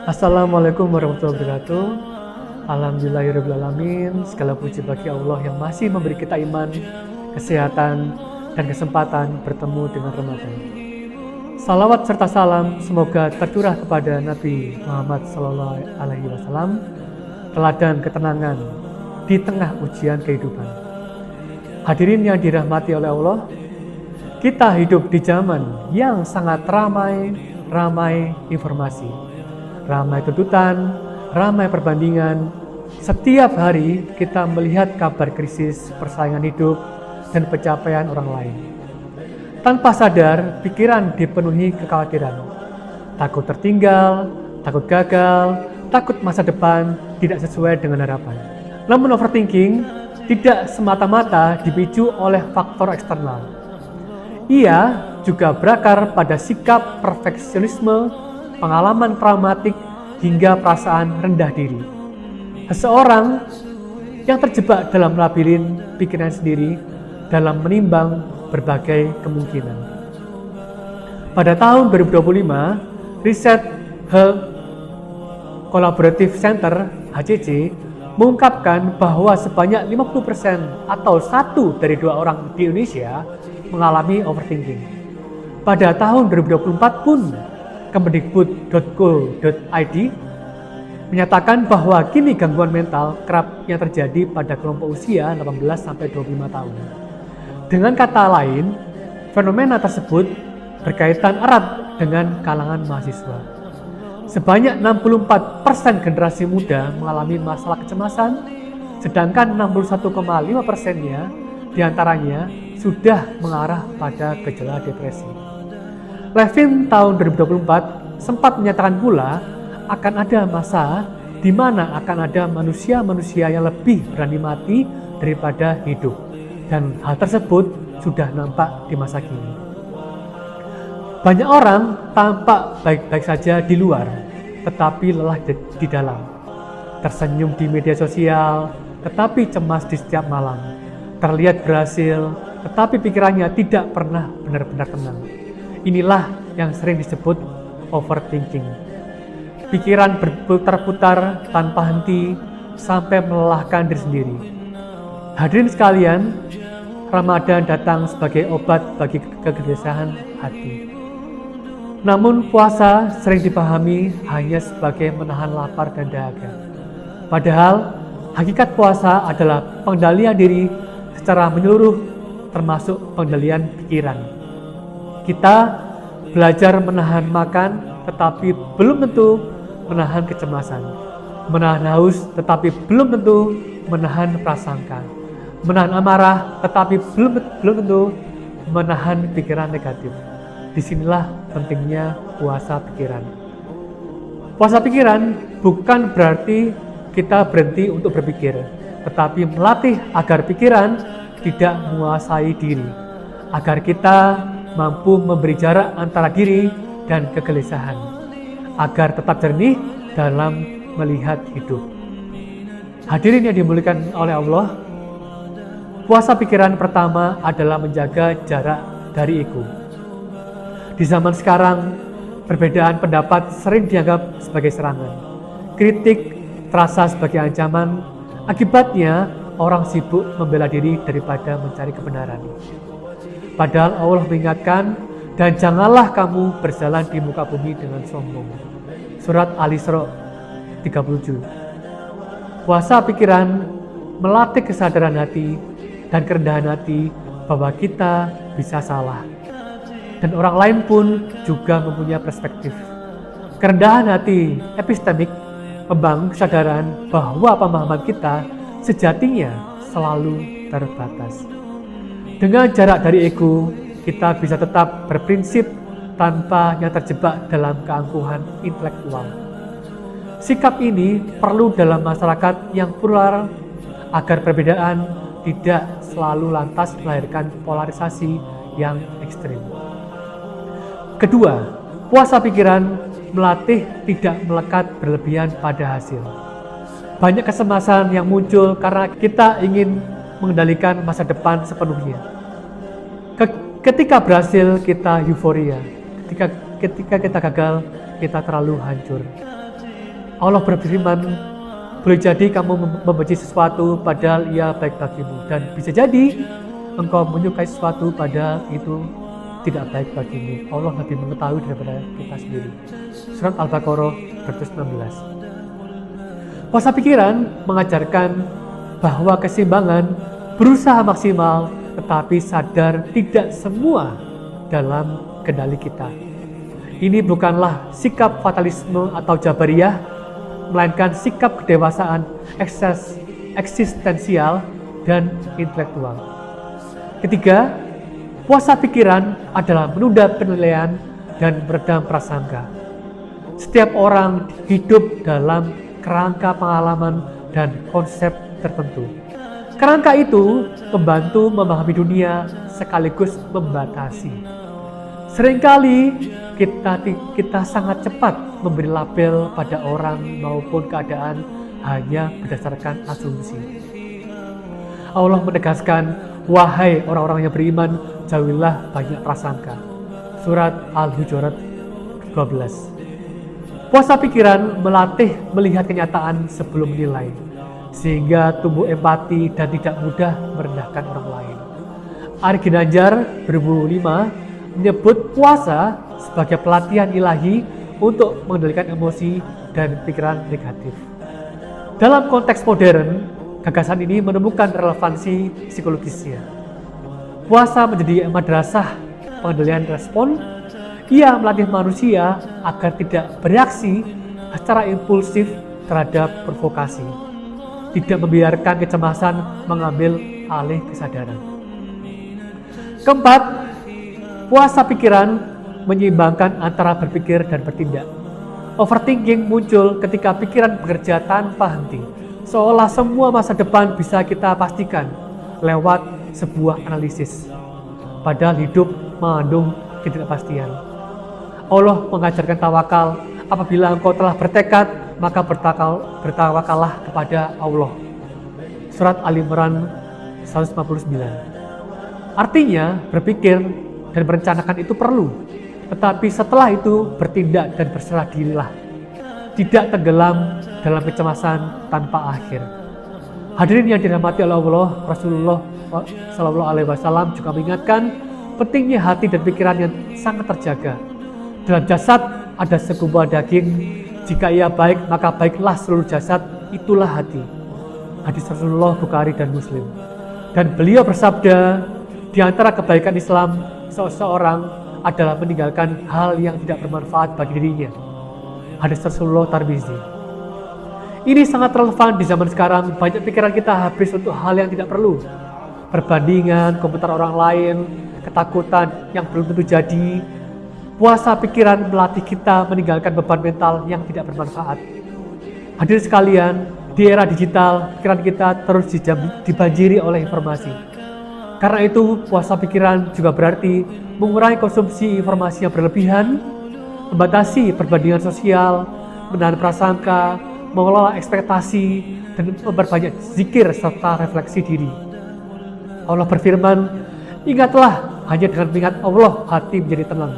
Assalamualaikum warahmatullahi wabarakatuh. Alhamdulillahirrahmanirrahim. Segala puji bagi Allah yang masih memberi kita iman, kesehatan, dan kesempatan bertemu dengan Ramadan. Salawat serta salam semoga tercurah kepada Nabi Muhammad SAW, teladan ketenangan di tengah ujian kehidupan. Hadirin yang dirahmati oleh Allah, kita hidup di zaman yang sangat ramai informasi, ramai tuntutan, ramai perbandingan. Setiap hari kita melihat kabar krisis, persaingan hidup, dan pencapaian orang lain. Tanpa sadar, pikiran dipenuhi kekhawatiran. Takut tertinggal, takut gagal, takut masa depan tidak sesuai dengan harapan. Namun overthinking tidak semata-mata dipicu oleh faktor eksternal. Ia juga berakar pada sikap perfeksionisme, pengalaman traumatik, hingga perasaan rendah diri. Seseorang yang terjebak dalam labirin pikiran sendiri dalam menimbang berbagai kemungkinan. Pada tahun 2025, riset Health Collaborative Center (HCC) mengungkapkan bahwa sebanyak 50% atau 1 dari 2 orang di Indonesia mengalami overthinking. Pada tahun 2024 pun, Kemendikbud.go.id menyatakan bahwa kini gangguan mental kerap yang terjadi pada kelompok usia 18-25 tahun. Dengan kata lain, fenomena tersebut berkaitan erat dengan kalangan mahasiswa. Sebanyak 64% generasi muda mengalami masalah kecemasan, sedangkan 61,5%-nya diantaranya sudah mengarah pada gejala depresi. Levin tahun 2024 sempat menyatakan pula akan ada masa di mana akan ada manusia-manusia yang lebih berani mati daripada hidup, dan hal tersebut sudah nampak di masa kini. Banyak orang tampak baik-baik saja di luar, tetapi lelah di dalam. Tersenyum di media sosial, tetapi cemas di setiap malam. Terlihat berhasil, tetapi pikirannya tidak pernah benar-benar tenang. Inilah yang sering disebut overthinking. Pikiran berputar-putar tanpa henti sampai melelahkan diri sendiri. Hadirin sekalian, Ramadan datang sebagai obat bagi kegelisahan hati. Namun puasa sering dipahami hanya sebagai menahan lapar dan dahaga. Padahal hakikat puasa adalah pengendalian diri secara menyeluruh, termasuk pengendalian pikiran. Kita belajar menahan makan, tetapi belum tentu menahan kecemasan. Menahan haus, tetapi belum tentu menahan prasangka. Menahan amarah, tetapi belum tentu menahan pikiran negatif. Disinilah pentingnya puasa pikiran. Puasa pikiran bukan berarti kita berhenti untuk berpikir, tetapi melatih agar pikiran tidak menguasai diri, agar kita mampu memberi jarak antara diri dan kegelisahan, agar tetap jernih dalam melihat hidup. Hadirin yang dimuliakan oleh Allah, puasa pikiran pertama adalah menjaga jarak dari ego. Di zaman sekarang, perbedaan pendapat sering dianggap sebagai serangan. Kritik terasa sebagai ancaman. Akibatnya, orang sibuk membela diri daripada mencari kebenaran. Padahal Allah mengingatkan, dan janganlah kamu berjalan di muka bumi dengan sombong. Surat Al-Isra 37. Puasa pikiran melatih kesadaran hati dan kerendahan hati bahwa kita bisa salah. Dan orang lain pun juga mempunyai perspektif. Kerendahan hati epistemik membangun kesadaran bahwa pemahaman kita sejatinya selalu terbatas. Dengan jarak dari ego, kita bisa tetap berprinsip tanpa yang terjebak dalam keangkuhan intelektual. Sikap ini perlu dalam masyarakat yang plural agar perbedaan tidak selalu lantas melahirkan polarisasi yang ekstrim. Kedua, puasa pikiran melatih tidak melekat berlebihan pada hasil. Banyak kecemasan yang muncul karena kita ingin mengendalikan masa depan sepenuhnya. Ketika berhasil kita euforia, ketika ketika kita gagal, kita terlalu hancur. Allah berfirman, boleh jadi kamu membenci sesuatu padahal ia baik bagimu, dan bisa jadi engkau menyukai sesuatu padahal itu tidak baik bagimu. Allah lebih mengetahui daripada kita sendiri. Surat Al-Baqarah 216. Puasa pikiran mengajarkan bahwa keseimbangan, berusaha maksimal, tetapi sadar tidak semua dalam kendali kita. Ini bukanlah sikap fatalisme atau jabariyah, melainkan sikap kedewasaan eksistensial dan intelektual. Ketiga, puasa pikiran adalah menunda penilaian dan meredam prasangka. Setiap orang hidup dalam kerangka pengalaman dan konsep tertentu. Kerangka itu membantu memahami dunia sekaligus membatasi. Seringkali kita sangat cepat memberi label pada orang maupun keadaan hanya berdasarkan asumsi. Allah menegaskan, wahai orang-orang yang beriman, jauhilah banyak prasangka. Surat Al-Hujurat 12. Puasa pikiran melatih melihat kenyataan sebelum menilai, sehingga tumbuh empati dan tidak mudah merendahkan orang lain. Ari Ginanjar 2005 menyebut puasa sebagai pelatihan ilahi untuk mengendalikan emosi dan pikiran negatif. Dalam konteks modern, gagasan ini menemukan relevansi psikologisnya. Puasa menjadi madrasah pengendalian respon. Ia melatih manusia agar tidak bereaksi secara impulsif terhadap provokasi, tidak membiarkan kecemasan mengambil alih kesadaran. Keempat, puasa pikiran menyeimbangkan antara berpikir dan bertindak. Overthinking muncul ketika pikiran bekerja tanpa henti, seolah semua masa depan bisa kita pastikan lewat sebuah analisis. Padahal hidup mengandung ketidakpastian. Allah mengajarkan tawakal. Apabila engkau telah bertekad, maka bertawakallah kepada Allah. Surat Al-Imran 159. Artinya, berpikir dan merencanakan itu perlu, tetapi setelah itu bertindak dan berserah dirilah. Tidak tenggelam dalam kecemasan tanpa akhir. Hadirin yang dirahmati oleh Allah, Rasulullah SAW juga mengingatkan pentingnya hati dan pikiran yang sangat terjaga. Dalam jasad ada segumpal daging, jika ia baik maka baiklah seluruh jasad, itulah hati. Hadis Rasulullah Bukhari dan Muslim. Dan beliau bersabda, di antara kebaikan Islam seseorang adalah meninggalkan hal yang tidak bermanfaat bagi dirinya. Hadis Rasulullah Tirmizi. Ini sangat relevan di zaman sekarang. Banyak pikiran kita habis untuk hal yang tidak perlu. Perbandingan, komentar orang lain, ketakutan yang belum tentu jadi. Puasa pikiran melatih kita meninggalkan beban mental yang tidak bermanfaat. Hadirin sekalian, di era digital, pikiran kita terus dibanjiri oleh informasi. Karena itu, puasa pikiran juga berarti mengurangi konsumsi informasi yang berlebihan, membatasi perbandingan sosial, menahan prasangka, mengelola ekspektasi, dan memperbanyak zikir serta refleksi diri. Allah berfirman, ingatlah, hanya dengan mengingat Allah hati menjadi tenang.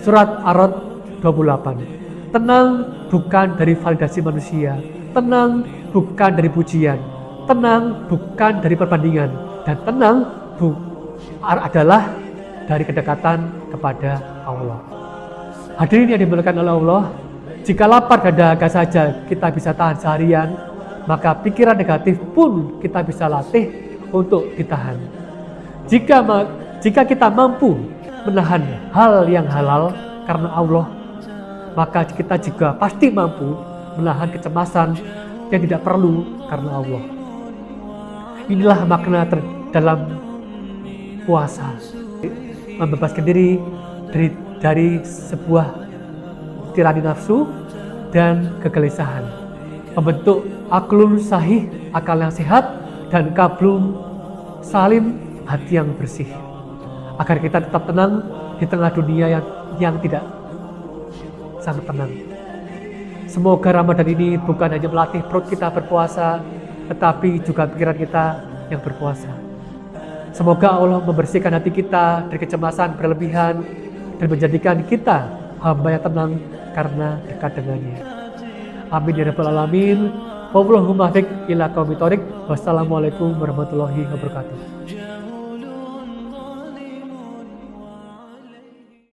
Surat Ar-Ra'd 28. Tenang bukan dari validasi manusia, tenang bukan dari pujian, tenang bukan dari perbandingan, dan tenang adalah dari kedekatan kepada Allah. Hadirin yang dimuliakan oleh Allah, jika lapar dan dahaga saja kita bisa tahan seharian, maka pikiran negatif pun kita bisa latih untuk ditahan. Jika kita mampu menahan hal yang halal karena Allah, maka kita juga pasti mampu menahan kecemasan yang tidak perlu karena Allah. Inilah makna dalam puasa, membebaskan diri dari sebuah tirani nafsu dan kegelisahan, membentuk aklun sahih, akal yang sehat, dan kablun salim, hati yang bersih, agar kita tetap tenang di tengah dunia yang tidak sangat tenang. Semoga Ramadan ini bukan hanya melatih perut kita berpuasa, tetapi juga pikiran kita yang berpuasa. Semoga Allah membersihkan hati kita dari kecemasan berlebihan dan menjadikan kita hamba yang tenang karena dekat dengannya. Amin ya rabbal alamin. Wallahumma fiq ila qaumit thoriq. Wassalamualaikum warahmatullahi wabarakatuh.